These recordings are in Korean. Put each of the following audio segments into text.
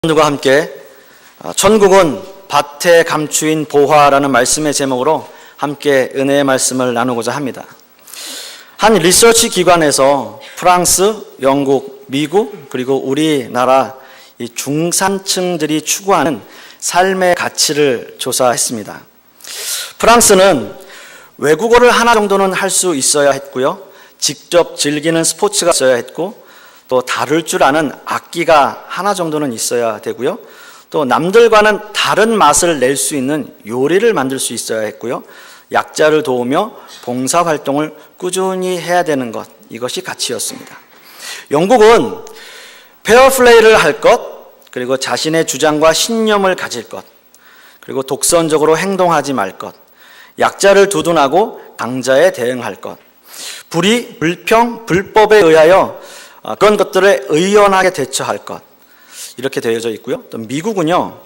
여러분들과 함께 천국은 밭에 감추인 보화라는 말씀의 제목으로 함께 은혜의 말씀을 나누고자 합니다. 한 리서치 기관에서 프랑스, 영국, 미국 그리고 우리나라 이 중산층들이 추구하는 삶의 가치를 조사했습니다. 프랑스는 외국어를 하나 정도는 할 수 있어야 했고요, 직접 즐기는 스포츠가 있어야 했고, 또 다룰 줄 아는 악기가 하나 정도는 있어야 되고요, 또 남들과는 다른 맛을 낼 수 있는 요리를 만들 수 있어야 했고요, 약자를 도우며 봉사활동을 꾸준히 해야 되는 것, 이것이 가치였습니다. 영국은 페어플레이를 할 것, 그리고 자신의 주장과 신념을 가질 것, 그리고 독선적으로 행동하지 말 것, 약자를 두둔하고 강자에 대응할 것, 불의, 불평, 불법에 의하여 그런 것들을 의연하게 대처할 것, 이렇게 되어져 있고요. 또 미국은요,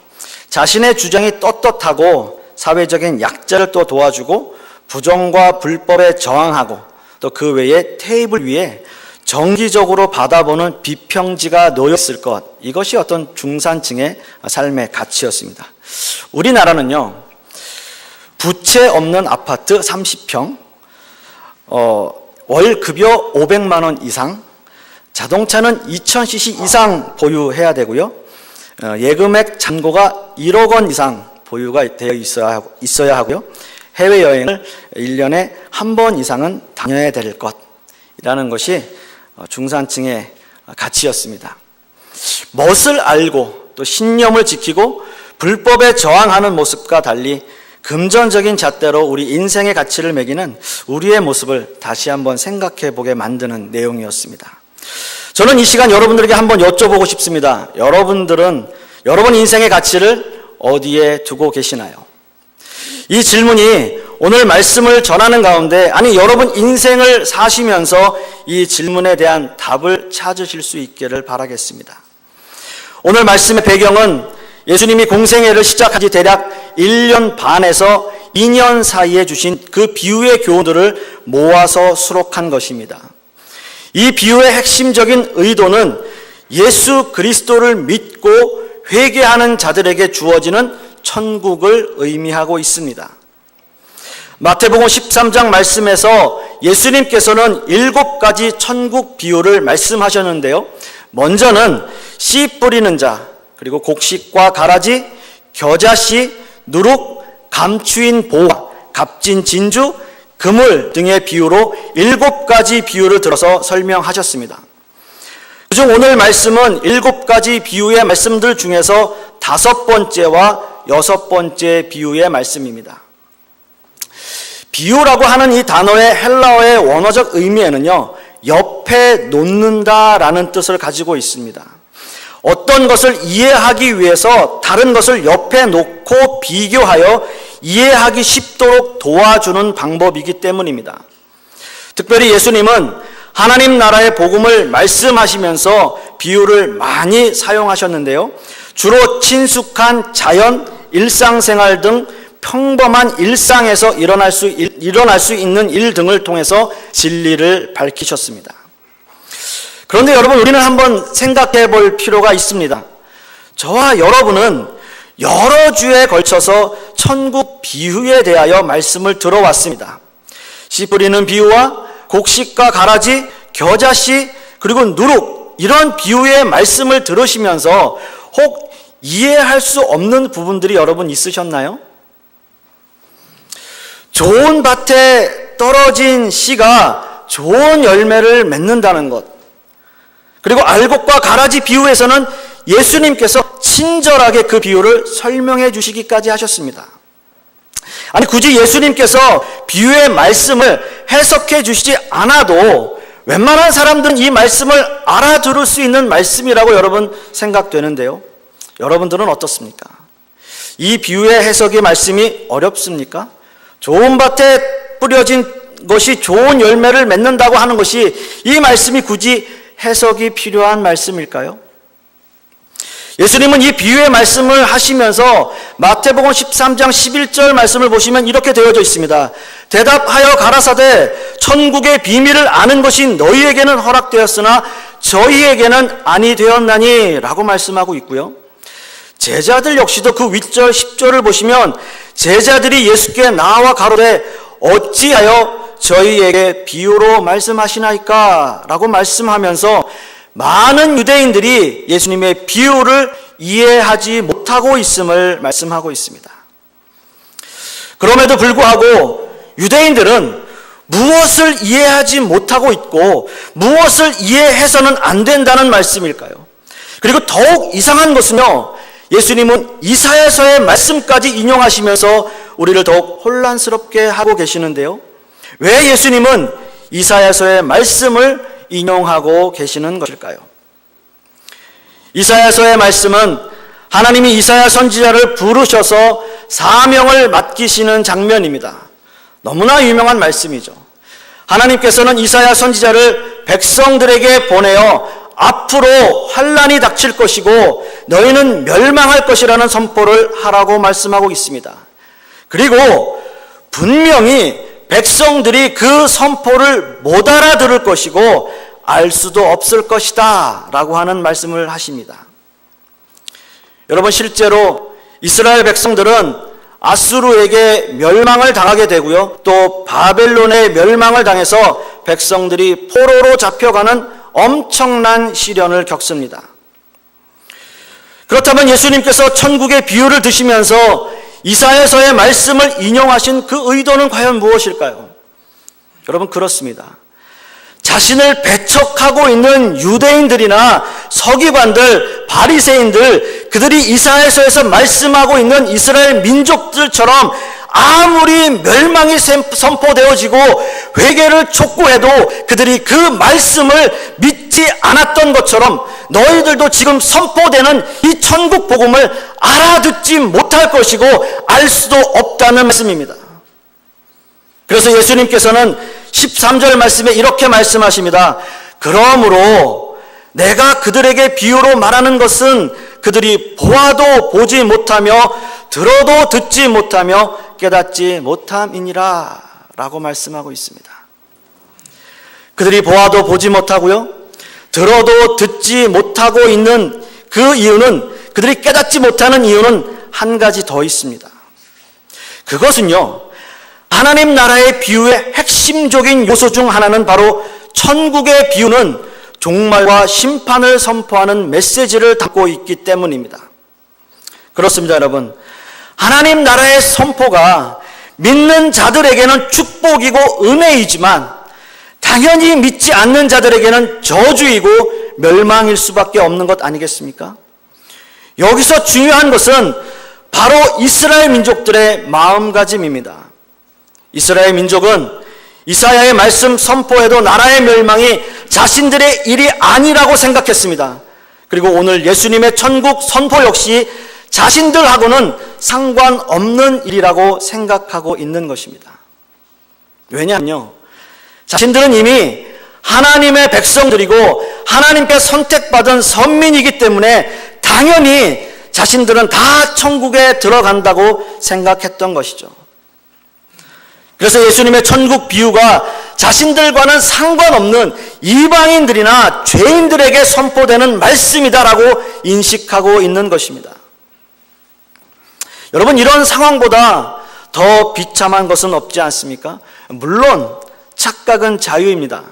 자신의 주장이 떳떳하고 사회적인 약자를 또 도와주고 부정과 불법에 저항하고 또 그 외에 테이블 위에 정기적으로 받아보는 비평지가 놓였을 것, 이것이 어떤 중산층의 삶의 가치였습니다. 우리나라는요, 부채 없는 아파트 30평, 월 급여 500만 원 이상, 자동차는 2000cc 이상 보유해야 되고요, 예금액 잔고가 1억 원 이상 보유가 되어 있어야 하고요, 해외여행을 1년에 한 번 이상은 다녀야 될 것이라는 것이 중산층의 가치였습니다. 멋을 알고 또 신념을 지키고 불법에 저항하는 모습과 달리 금전적인 잣대로 우리 인생의 가치를 매기는 우리의 모습을 다시 한번 생각해 보게 만드는 내용이었습니다. 저는 이 시간 여러분들에게 한번 여쭤보고 싶습니다. 여러분들은 여러분 인생의 가치를 어디에 두고 계시나요? 이 질문이 오늘 말씀을 전하는 가운데, 아니 여러분 인생을 사시면서 이 질문에 대한 답을 찾으실 수 있기를 바라겠습니다. 오늘 말씀의 배경은 예수님이 공생애를 시작한 지 대략 1년 반에서 2년 사이에 주신 그 비유의 교훈들을 모아서 수록한 것입니다. 이 비유의 핵심적인 의도는 예수 그리스도를 믿고 회개하는 자들에게 주어지는 천국을 의미하고 있습니다. 마태복음 13장 말씀에서 예수님께서는 7가지 천국 비유를 말씀하셨는데요, 먼저는 씨 뿌리는 자, 그리고 곡식과 가라지, 겨자씨, 누룩, 감추인 보화, 값진 진주, 그물 등의 비유로 7가지 비유를 들어서 설명하셨습니다. 그중 오늘 말씀은 7가지 비유의 말씀들 중에서 5번째와 6번째 비유의 말씀입니다. 비유라고 하는 이 단어의 헬라어의 원어적 의미에는요, 옆에 놓는다라는 뜻을 가지고 있습니다. 어떤 것을 이해하기 위해서 다른 것을 옆에 놓고 비교하여 이해하기 쉽도록 도와주는 방법이기 때문입니다. 특별히 예수님은 하나님 나라의 복음을 말씀하시면서 비유를 많이 사용하셨는데요, 주로 친숙한 자연, 일상생활 등 평범한 일상에서 일어날 수 있는 일 등을 통해서 진리를 밝히셨습니다. 그런데 여러분, 우리는 한번 생각해 볼 필요가 있습니다. 저와 여러분은 여러 주에 걸쳐서 천국 비유에 대하여 말씀을 들어왔습니다. 씨 뿌리는 비유와 곡식과 가라지, 겨자씨, 그리고 누룩, 이런 비유의 말씀을 들으시면서 혹 이해할 수 없는 부분들이 여러분 있으셨나요? 좋은 밭에 떨어진 씨가 좋은 열매를 맺는다는 것, 그리고 알곡과 가라지 비유에서는 예수님께서 친절하게 그 비유를 설명해 주시기까지 하셨습니다. 아니, 굳이 예수님께서 비유의 말씀을 해석해 주시지 않아도 웬만한 사람들은 이 말씀을 알아들을 수 있는 말씀이라고 여러분 생각되는데요, 여러분들은 어떻습니까? 이 비유의 해석의 말씀이 어렵습니까? 좋은 밭에 뿌려진 것이 좋은 열매를 맺는다고 하는 것이 이 말씀이 굳이 해석이 필요한 말씀일까요? 예수님은 이 비유의 말씀을 하시면서 마태복음 13장 11절 말씀을 보시면 이렇게 되어져 있습니다. 대답하여 가라사대 천국의 비밀을 아는 것이 너희에게는 허락되었으나 저희에게는 아니 되었나니 라고 말씀하고 있고요. 제자들 역시도 그 윗절 10절을 보시면 제자들이 예수께 나와 가로되 어찌하여 저희에게 비유로 말씀하시나이까? 라고 말씀하면서 많은 유대인들이 예수님의 비유를 이해하지 못하고 있음을 말씀하고 있습니다. 그럼에도 불구하고 유대인들은 무엇을 이해하지 못하고 있고 무엇을 이해해서는 안 된다는 말씀일까요? 그리고 더욱 이상한 것은요, 예수님은 이사야서의 말씀까지 인용하시면서 우리를 더욱 혼란스럽게 하고 계시는데요. 왜 예수님은 이사야서의 말씀을 인용하고 계시는 것일까요? 이사야서의 말씀은 하나님이 이사야 선지자를 부르셔서 사명을 맡기시는 장면입니다. 너무나 유명한 말씀이죠. 하나님께서는 이사야 선지자를 백성들에게 보내어 앞으로 환난이 닥칠 것이고 너희는 멸망할 것이라는 선포를 하라고 말씀하고 있습니다. 그리고 분명히 백성들이 그 선포를 못 알아들을 것이고 알 수도 없을 것이다 라고 하는 말씀을 하십니다. 여러분, 실제로 이스라엘 백성들은 아수르에게 멸망을 당하게 되고요, 또 바벨론의 멸망을 당해서 백성들이 포로로 잡혀가는 엄청난 시련을 겪습니다. 그렇다면 예수님께서 천국의 비유를 드시면서 이사야서의 말씀을 인용하신 그 의도는 과연 무엇일까요? 여러분, 그렇습니다. 자신을 배척하고 있는 유대인들이나 서기관들, 바리새인들, 그들이 이사야서에서 말씀하고 있는 이스라엘 민족들처럼 아무리 멸망이 선포되어지고 회개를 촉구해도 그들이 그 말씀을 믿지 않았던 것처럼 너희들도 지금 선포되는 이 천국 복음을 알아듣지 못할 것이고 알 수도 없다는 말씀입니다. 그래서 예수님께서는 13절 말씀에 이렇게 말씀하십니다. 그러므로 내가 그들에게 비유로 말하는 것은 그들이 보아도 보지 못하며 들어도 듣지 못하며 깨닫지 못함이니라 라고 말씀하고 있습니다. 그들이 보아도 보지 못하고요, 들어도 듣지 못하고 있는 그 이유는, 그들이 깨닫지 못하는 이유는 한 가지 더 있습니다. 그것은요, 하나님 나라의 비유의 핵심적인 요소 중 하나는 바로 천국의 비유는 종말과 심판을 선포하는 메시지를 담고 있기 때문입니다. 그렇습니다, 여러분. 하나님 나라의 선포가 믿는 자들에게는 축복이고 은혜이지만 당연히 믿지 않는 자들에게는 저주이고 멸망일 수밖에 없는 것 아니겠습니까? 여기서 중요한 것은 바로 이스라엘 민족들의 마음가짐입니다. 이스라엘 민족은 이사야의 말씀 선포에도 나라의 멸망이 자신들의 일이 아니라고 생각했습니다. 그리고 오늘 예수님의 천국 선포 역시 자신들하고는 상관없는 일이라고 생각하고 있는 것입니다. 왜냐하면요, 자신들은 이미 하나님의 백성들이고 하나님께 선택받은 선민이기 때문에 당연히 자신들은 다 천국에 들어간다고 생각했던 것이죠. 그래서 예수님의 천국 비유가 자신들과는 상관없는 이방인들이나 죄인들에게 선포되는 말씀이다라고 인식하고 있는 것입니다. 여러분, 이런 상황보다 더 비참한 것은 없지 않습니까? 물론 착각은 자유입니다.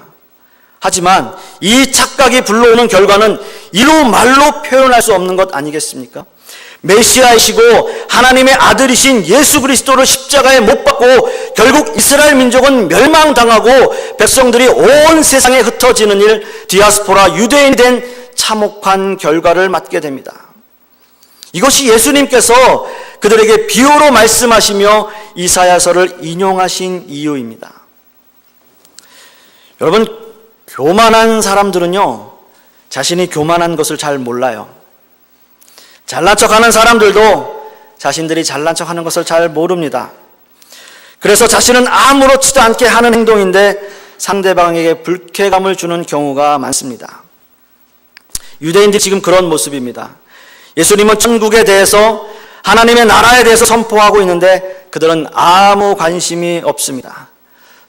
하지만 이 착각이 불러오는 결과는 이루 말로 표현할 수 없는 것 아니겠습니까? 메시아이시고 하나님의 아들이신 예수 그리스도를 십자가에 못 박고 결국 이스라엘 민족은 멸망당하고 백성들이 온 세상에 흩어지는 일, 디아스포라 유대인이 된 참혹한 결과를 맞게 됩니다. 이것이 예수님께서 그들에게 비유로 말씀하시며 이사야서를 인용하신 이유입니다. 여러분, 교만한 사람들은요, 자신이 교만한 것을 잘 몰라요. 잘난 척하는 사람들도 자신들이 잘난 척하는 것을 잘 모릅니다. 그래서 자신은 아무렇지도 않게 하는 행동인데 상대방에게 불쾌감을 주는 경우가 많습니다. 유대인들이 지금 그런 모습입니다. 예수님은 천국에 대해서, 하나님의 나라에 대해서 선포하고 있는데 그들은 아무 관심이 없습니다.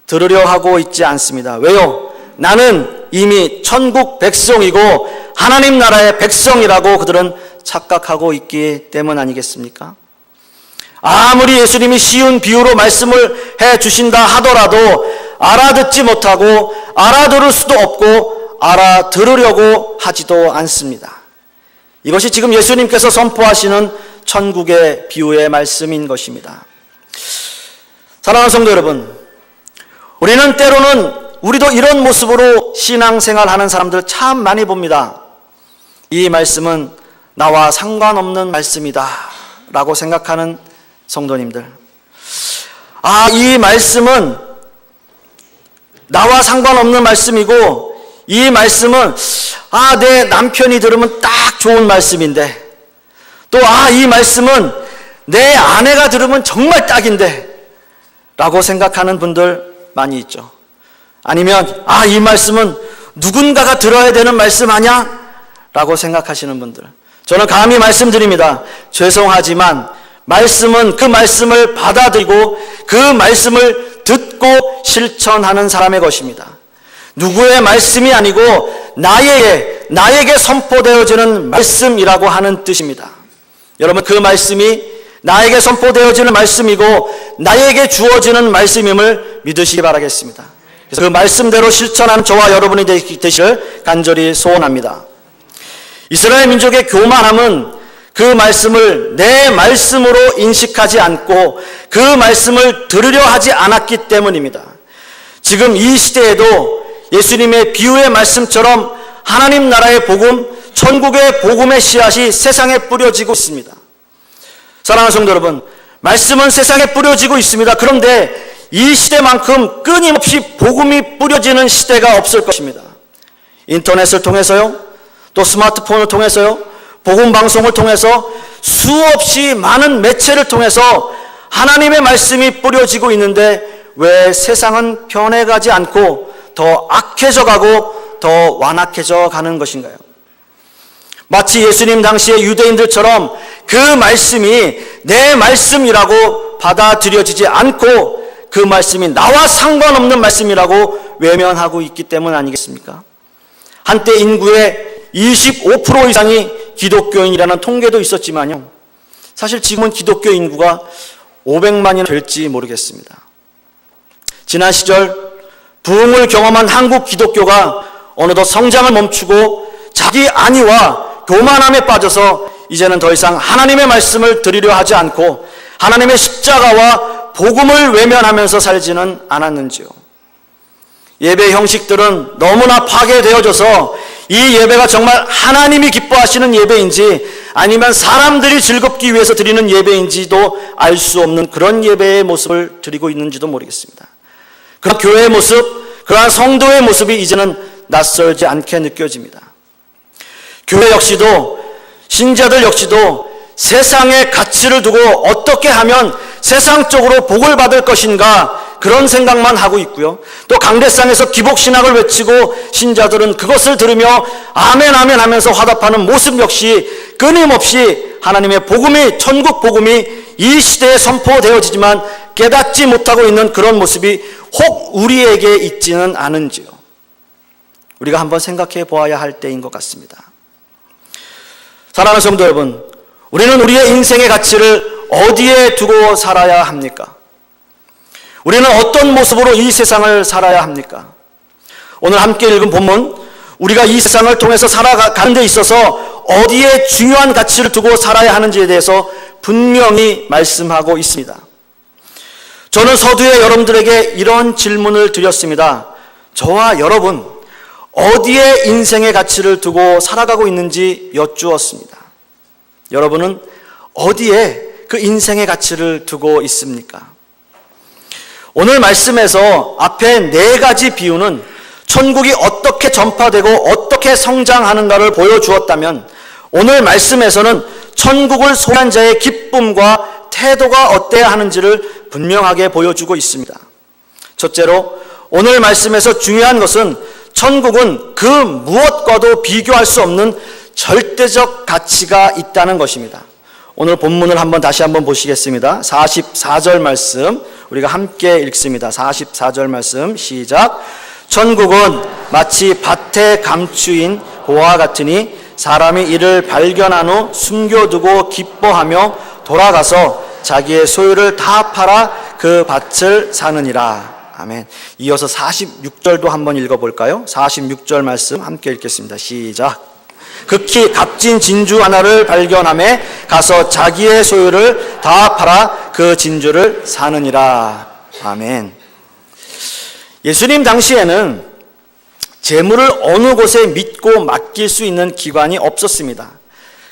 들으려 하고 있지 않습니다. 왜요? 나는 이미 천국 백성이고 하나님 나라의 백성이라고 그들은 착각하고 있기 때문 아니겠습니까? 아무리 예수님이 쉬운 비유로 말씀을 해 주신다 하더라도 알아듣지 못하고 알아들을 수도 없고 알아들으려고 하지도 않습니다. 이것이 지금 예수님께서 선포하시는 천국의 비유의 말씀인 것입니다. 사랑하는 성도 여러분, 우리는 때로는 우리도 이런 모습으로 신앙생활하는 사람들 참 많이 봅니다. 이 말씀은 나와 상관없는 말씀이다 라고 생각하는 성도님들, 이 말씀은 나와 상관없는 말씀이고 이 말씀은 내 남편이 들으면 딱 좋은 말씀인데, 또 이 말씀은 내 아내가 들으면 정말 딱인데 라고 생각하는 분들 많이 있죠. 아니면 이 말씀은 누군가가 들어야 되는 말씀 아냐? 라고 생각하시는 분들, 저는 감히 말씀드립니다. 죄송하지만 말씀은 그 말씀을 받아들이고 그 말씀을 듣고 실천하는 사람의 것입니다. 누구의 말씀이 아니고 나에게 선포되어지는 말씀이라고 하는 뜻입니다. 여러분, 그 말씀이 나에게 선포되어지는 말씀이고 나에게 주어지는 말씀임을 믿으시기 바라겠습니다. 그래서 그 말씀대로 실천하는 저와 여러분이 되시길 간절히 소원합니다. 이스라엘 민족의 교만함은 그 말씀을 내 말씀으로 인식하지 않고 그 말씀을 들으려 하지 않았기 때문입니다. 지금 이 시대에도 예수님의 비유의 말씀처럼 하나님 나라의 복음, 천국의 복음의 씨앗이 세상에 뿌려지고 있습니다. 사랑하는 성도 여러분, 말씀은 세상에 뿌려지고 있습니다. 그런데 이 시대만큼 끊임없이 복음이 뿌려지는 시대가 없을 것입니다. 인터넷을 통해서요, 또 스마트폰을 통해서요, 복음 방송을 통해서 수없이 많은 매체를 통해서 하나님의 말씀이 뿌려지고 있는데 왜 세상은 변해가지 않고 더 악해져 가고 더 완악해져 가는 것인가요? 마치 예수님 당시의 유대인들처럼 그 말씀이 내 말씀이라고 받아들여지지 않고 그 말씀이 나와 상관없는 말씀이라고 외면하고 있기 때문 아니겠습니까? 한때 인구의 25% 이상이 기독교인이라는 통계도 있었지만요, 사실 지금은 기독교 인구가 500만이 될지 모르겠습니다. 지난 시절 부흥을 경험한 한국 기독교가 어느덧 성장을 멈추고 자기 안위와 교만함에 빠져서 이제는 더 이상 하나님의 말씀을 드리려 하지 않고 하나님의 십자가와 복음을 외면하면서 살지는 않았는지요. 예배 형식들은 너무나 파괴되어져서 이 예배가 정말 하나님이 기뻐하시는 예배인지 아니면 사람들이 즐겁기 위해서 드리는 예배인지도 알 수 없는 그런 예배의 모습을 드리고 있는지도 모르겠습니다. 그런 교회의 모습, 그러한 성도의 모습이 이제는 낯설지 않게 느껴집니다. 교회 역시도, 신자들 역시도 세상의 가치를 두고 어떻게 하면 세상적으로 복을 받을 것인가, 그런 생각만 하고 있고요. 또 강대상에서 기복신학을 외치고 신자들은 그것을 들으며 아멘 아멘 하면서 화답하는 모습 역시 끊임없이 하나님의 복음이, 천국 복음이 이 시대에 선포되어지지만 깨닫지 못하고 있는 그런 모습이 혹 우리에게 있지는 않은지요. 우리가 한번 생각해 보아야 할 때인 것 같습니다. 사랑하는 성도 여러분, 우리는 우리의 인생의 가치를 어디에 두고 살아야 합니까? 우리는 어떤 모습으로 이 세상을 살아야 합니까? 오늘 함께 읽은 본문, 우리가 이 세상을 통해서 살아가는 데 있어서 어디에 중요한 가치를 두고 살아야 하는지에 대해서 분명히 말씀하고 있습니다. 저는 서두에 여러분들에게 이런 질문을 드렸습니다. 저와 여러분, 어디에 인생의 가치를 두고 살아가고 있는지 여쭈었습니다. 여러분은 어디에 그 인생의 가치를 두고 있습니까? 오늘 말씀에서 앞에 4가지 비유는 천국이 어떻게 전파되고 어떻게 성장하는가를 보여주었다면, 오늘 말씀에서는 천국을 소유한 자의 기쁨과 태도가 어때야 하는지를 분명하게 보여주고 있습니다. 첫째로, 오늘 말씀에서 중요한 것은 천국은 그 무엇과도 비교할 수 없는 절대적 가치가 있다는 것입니다. 오늘 본문을 다시 한번 보시겠습니다. 44절 말씀 우리가 함께 읽습니다. 44절 말씀 시작. 천국은 마치 밭에 감추인 보화 같으니 사람이 이를 발견한 후 숨겨두고 기뻐하며 돌아가서 자기의 소유를 다 팔아 그 밭을 사느니라. 아멘. 이어서 46절도 한번 읽어볼까요? 46절 말씀 함께 읽겠습니다. 시작. 극히 값진 진주 하나를 발견하며 가서 자기의 소유를 다 팔아 그 진주를 사느니라. 아멘. 예수님 당시에는 재물을 어느 곳에 믿고 맡길 수 있는 기관이 없었습니다.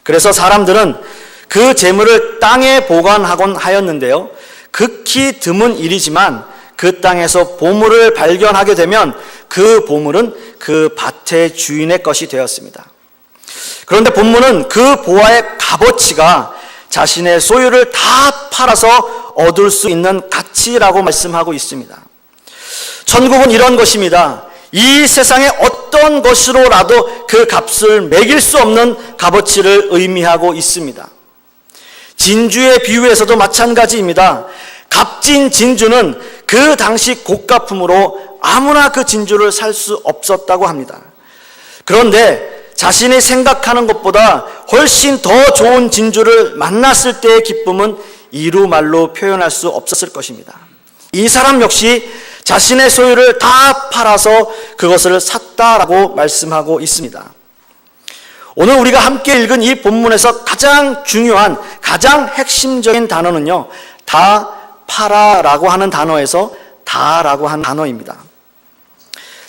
그래서 사람들은 그 재물을 땅에 보관하곤 하였는데요, 극히 드문 일이지만 그 땅에서 보물을 발견하게 되면 그 보물은 그 밭의 주인의 것이 되었습니다. 그런데 본문은 그 보화의 값어치가 자신의 소유를 다 팔아서 얻을 수 있는 가치라고 말씀하고 있습니다. 천국은 이런 것입니다. 이 세상의 어떤 것으로라도 그 값을 매길 수 없는 값어치를 의미하고 있습니다. 진주의 비유에서도 마찬가지입니다. 값진 진주는 그 당시 고가품으로 아무나 그 진주를 살 수 없었다고 합니다. 그런데 자신이 생각하는 것보다 훨씬 더 좋은 진주를 만났을 때의 기쁨은 이루 말로 표현할 수 없었을 것입니다. 이 사람 역시 자신의 소유를 다 팔아서 그것을 샀다라고 말씀하고 있습니다. 오늘 우리가 함께 읽은 이 본문에서 가장 중요한, 가장 핵심적인 단어는요, 다 팔아라고 하는 단어에서 다라고 하는 단어입니다.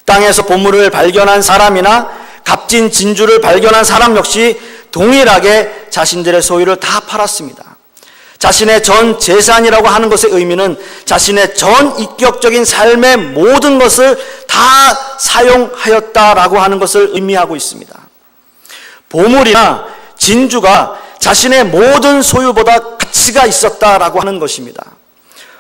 땅에서 보물을 발견한 사람이나 값진 진주를 발견한 사람 역시 동일하게 자신들의 소유를 다 팔았습니다. 자신의 전 재산이라고 하는 것의 의미는 자신의 전 인격적인 삶의 모든 것을 다 사용하였다라고 하는 것을 의미하고 있습니다. 보물이나 진주가 자신의 모든 소유보다 가치가 있었다라고 하는 것입니다.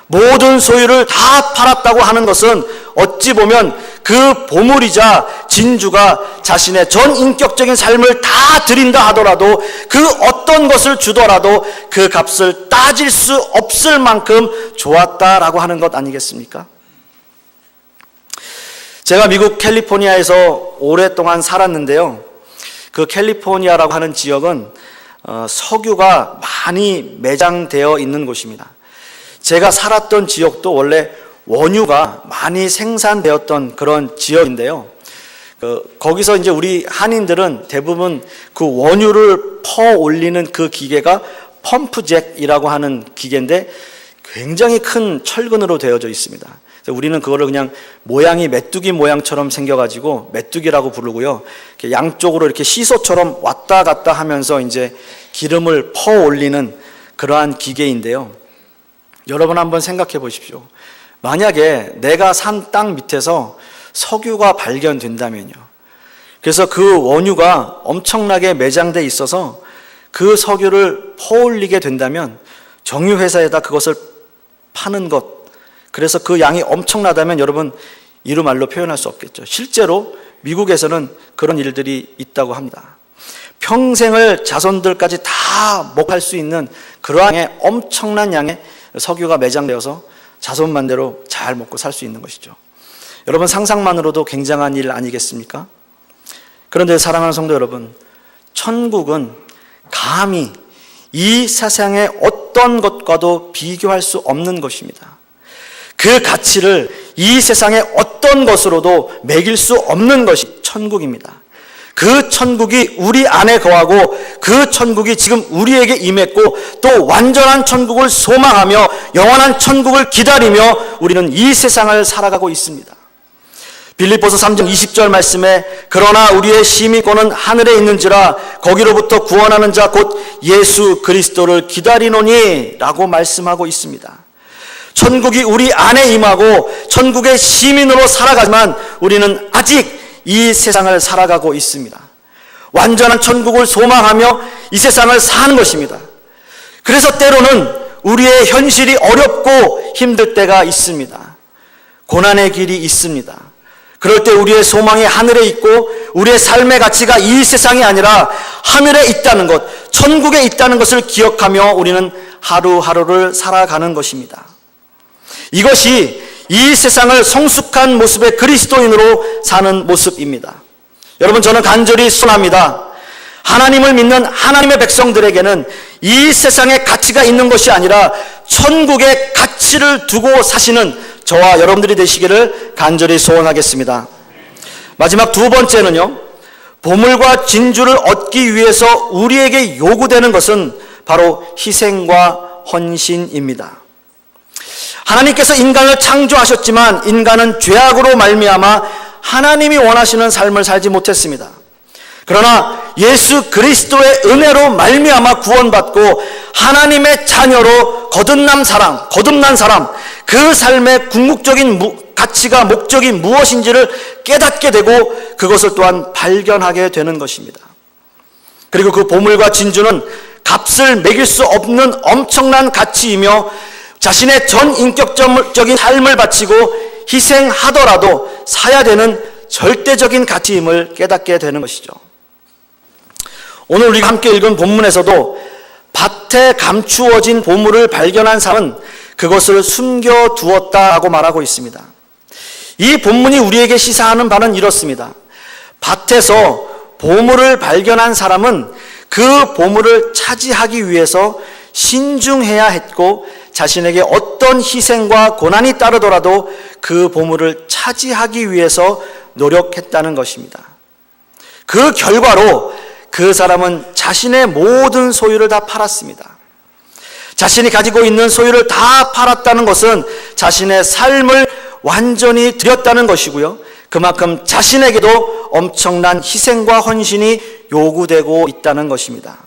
모든 소유를 다 팔았다고 하는 것은 어찌 보면 그 보물이자 진주가 자신의 전 인격적인 삶을 다 드린다 하더라도, 그 어떤 것을 주더라도 그 값을 따질 수 없을 만큼 좋았다라고 하는 것 아니겠습니까? 제가 미국 캘리포니아에서 오랫동안 살았는데요, 그 캘리포니아라고 하는 지역은 석유가 많이 매장되어 있는 곳입니다. 제가 살았던 지역도 원래 원유가 많이 생산되었던 그런 지역인데요, 거기서 이제 우리 한인들은 대부분 그 원유를 퍼 올리는 그 기계가 펌프잭이라고 하는 기계인데 굉장히 큰 철근으로 되어져 있습니다. 우리는 그거를 그냥 모양이 메뚜기 모양처럼 생겨가지고 메뚜기라고 부르고요, 양쪽으로 이렇게 시소처럼 왔다 갔다 하면서 이제 기름을 퍼 올리는 그러한 기계인데요, 여러분 한번 생각해 보십시오. 만약에 내가 산 땅 밑에서 석유가 발견된다면요, 그래서 그 원유가 엄청나게 매장돼 있어서 그 석유를 퍼올리게 된다면 정유회사에다 그것을 파는 것, 그래서 그 양이 엄청나다면 여러분 이루 말로 표현할 수 없겠죠. 실제로 미국에서는 그런 일들이 있다고 합니다. 평생을 자손들까지 다 먹할 수 있는 그러한 엄청난 양의 석유가 매장되어서 자손만대로 잘 먹고 살 수 있는 것이죠. 여러분 상상만으로도 굉장한 일 아니겠습니까? 그런데 사랑하는 성도 여러분, 천국은 감히 이 세상의 어떤 것과도 비교할 수 없는 것입니다. 그 가치를 이 세상의 어떤 것으로도 매길 수 없는 것이 천국입니다. 그 천국이 우리 안에 거하고 그 천국이 지금 우리에게 임했고, 또 완전한 천국을 소망하며 영원한 천국을 기다리며 우리는 이 세상을 살아가고 있습니다. 빌립보서 3장 20절 말씀에 그러나 우리의 시민권은 하늘에 있는지라 거기로부터 구원하는 자 곧 예수 그리스도를 기다리노니 라고 말씀하고 있습니다. 천국이 우리 안에 임하고 천국의 시민으로 살아가지만 우리는 아직 이 세상을 살아가고 있습니다. 완전한 천국을 소망하며 이 세상을 사는 것입니다. 그래서 때로는 우리의 현실이 어렵고 힘들 때가 있습니다. 고난의 길이 있습니다. 그럴 때 우리의 소망이 하늘에 있고 우리의 삶의 가치가 이 세상이 아니라 하늘에 있다는 것, 천국에 있다는 것을 기억하며 우리는 하루하루를 살아가는 것입니다. 이것이 이 세상을 성숙한 모습의 그리스도인으로 사는 모습입니다. 여러분, 저는 간절히 소원합니다. 하나님을 믿는 하나님의 백성들에게는 이 세상에 가치가 있는 것이 아니라 천국의 가치를 두고 사시는 저와 여러분들이 되시기를 간절히 소원하겠습니다. 마지막 두 번째는요, 보물과 진주를 얻기 위해서 우리에게 요구되는 것은 바로 희생과 헌신입니다. 하나님께서 인간을 창조하셨지만 인간은 죄악으로 말미암아 하나님이 원하시는 삶을 살지 못했습니다. 그러나 예수 그리스도의 은혜로 말미암아 구원받고 하나님의 자녀로 거듭난 사람, 그 삶의 궁극적인 가치가 목적이 무엇인지를 깨닫게 되고 그것을 또한 발견하게 되는 것입니다. 그리고 그 보물과 진주는 값을 매길 수 없는 엄청난 가치이며 자신의 전 인격적인 삶을 바치고 희생하더라도 사야 되는 절대적인 가치임을 깨닫게 되는 것이죠. 오늘 우리가 함께 읽은 본문에서도 밭에 감추어진 보물을 발견한 사람은 그것을 숨겨두었다라고 말하고 있습니다. 이 본문이 우리에게 시사하는 바는 이렇습니다. 밭에서 보물을 발견한 사람은 그 보물을 차지하기 위해서 신중해야 했고 자신에게 어떤 희생과 고난이 따르더라도 그 보물을 차지하기 위해서 노력했다는 것입니다. 그 결과로 그 사람은 자신의 모든 소유를 다 팔았습니다. 자신이 가지고 있는 소유를 다 팔았다는 것은 자신의 삶을 완전히 드렸다는 것이고요. 그만큼 자신에게도 엄청난 희생과 헌신이 요구되고 있다는 것입니다.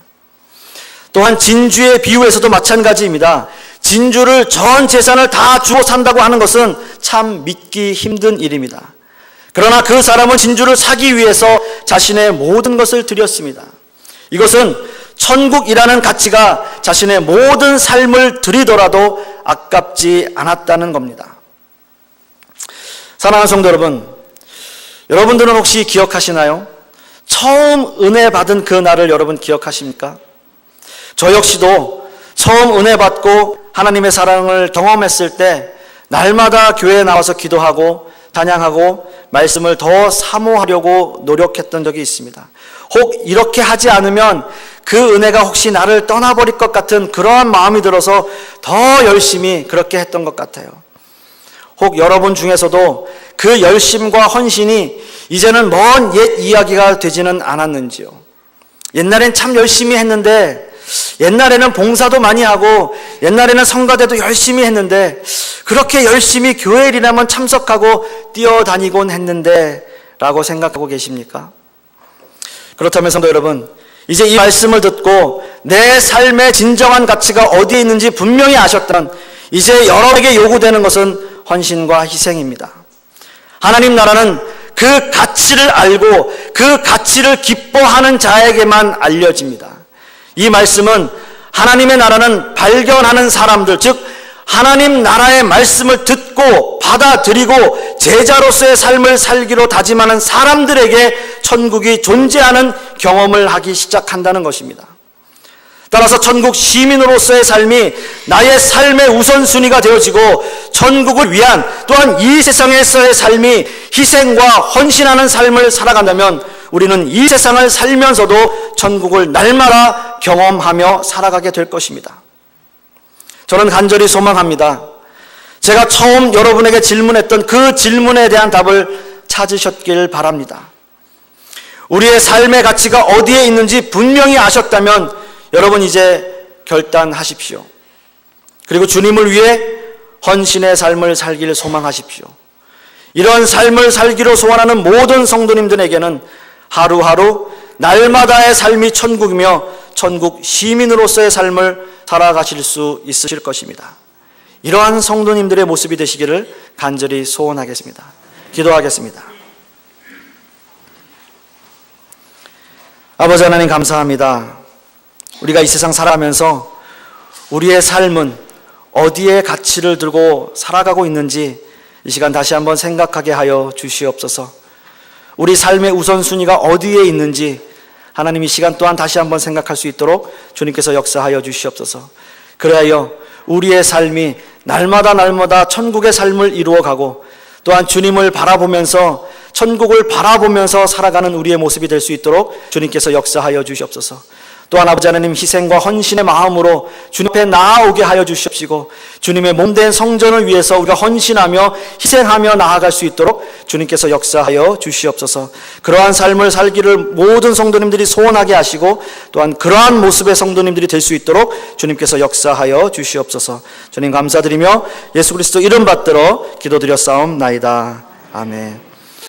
또한 진주의 비유에서도 마찬가지입니다. 진주를 전 재산을 다 주고 산다고 하는 것은 참 믿기 힘든 일입니다. 그러나 그 사람은 진주를 사기 위해서 자신의 모든 것을 드렸습니다. 이것은 천국이라는 가치가 자신의 모든 삶을 드리더라도 아깝지 않았다는 겁니다. 사랑하는 성도 여러분, 여러분들은 혹시 기억하시나요? 처음 은혜 받은 그 날을 여러분 기억하십니까? 저 역시도 처음 은혜 받고 하나님의 사랑을 경험했을 때 날마다 교회에 나와서 기도하고 찬양하고 말씀을 더 사모하려고 노력했던 적이 있습니다. 혹 이렇게 하지 않으면 그 은혜가 혹시 나를 떠나버릴 것 같은 그러한 마음이 들어서 더 열심히 그렇게 했던 것 같아요. 혹 여러분 중에서도 그 열심과 헌신이 이제는 먼 옛 이야기가 되지는 않았는지요. 옛날엔 참 열심히 했는데, 옛날에는 봉사도 많이 하고 옛날에는 성가대도 열심히 했는데, 그렇게 열심히 교회 일이라면 참석하고 뛰어다니곤 했는데 라고 생각하고 계십니까? 그렇다면 성도 여러분, 이제 이 말씀을 듣고 내 삶의 진정한 가치가 어디에 있는지 분명히 아셨다면 이제 여러분에게 요구되는 것은 헌신과 희생입니다. 하나님 나라는 그 가치를 알고 그 가치를 기뻐하는 자에게만 알려집니다. 이 말씀은 하나님의 나라는 발견하는 사람들, 즉 하나님 나라의 말씀을 듣고 받아들이고 제자로서의 삶을 살기로 다짐하는 사람들에게 천국이 존재하는 경험을 하기 시작한다는 것입니다. 따라서 천국 시민으로서의 삶이 나의 삶의 우선순위가 되어지고 천국을 위한 또한 이 세상에서의 삶이 희생과 헌신하는 삶을 살아간다면 우리는 이 세상을 살면서도 천국을 날마다 경험하며 살아가게 될 것입니다. 저는 간절히 소망합니다. 제가 처음 여러분에게 질문했던 그 질문에 대한 답을 찾으셨길 바랍니다. 우리의 삶의 가치가 어디에 있는지 분명히 아셨다면 여러분 이제 결단하십시오. 그리고 주님을 위해 헌신의 삶을 살기를 소망하십시오. 이런 삶을 살기로 소원하는 모든 성도님들에게는 하루하루 날마다의 삶이 천국이며 천국 시민으로서의 삶을 살아가실 수 있으실 것입니다. 이러한 성도님들의 모습이 되시기를 간절히 소원하겠습니다. 기도하겠습니다. 아버지 하나님 감사합니다. 우리가 이 세상 살아가면서 우리의 삶은 어디에 가치를 들고 살아가고 있는지 이 시간 다시 한번 생각하게 하여 주시옵소서. 우리 삶의 우선순위가 어디에 있는지 하나님 이 시간 또한 다시 한번 생각할 수 있도록 주님께서 역사하여 주시옵소서. 그래야 우리의 삶이 날마다 천국의 삶을 이루어가고 또한 주님을 바라보면서 천국을 바라보면서 살아가는 우리의 모습이 될 수 있도록 주님께서 역사하여 주시옵소서. 또한 아버지 하나님, 희생과 헌신의 마음으로 주님 앞에 나아오게 하여 주시옵시고, 주님의 몸된 성전을 위해서 우리가 헌신하며 희생하며 나아갈 수 있도록 주님께서 역사하여 주시옵소서. 그러한 삶을 살기를 모든 성도님들이 소원하게 하시고, 또한 그러한 모습의 성도님들이 될 수 있도록 주님께서 역사하여 주시옵소서. 주님 감사드리며 예수 그리스도 이름 받들어 기도드렸사옵나이다. 아멘.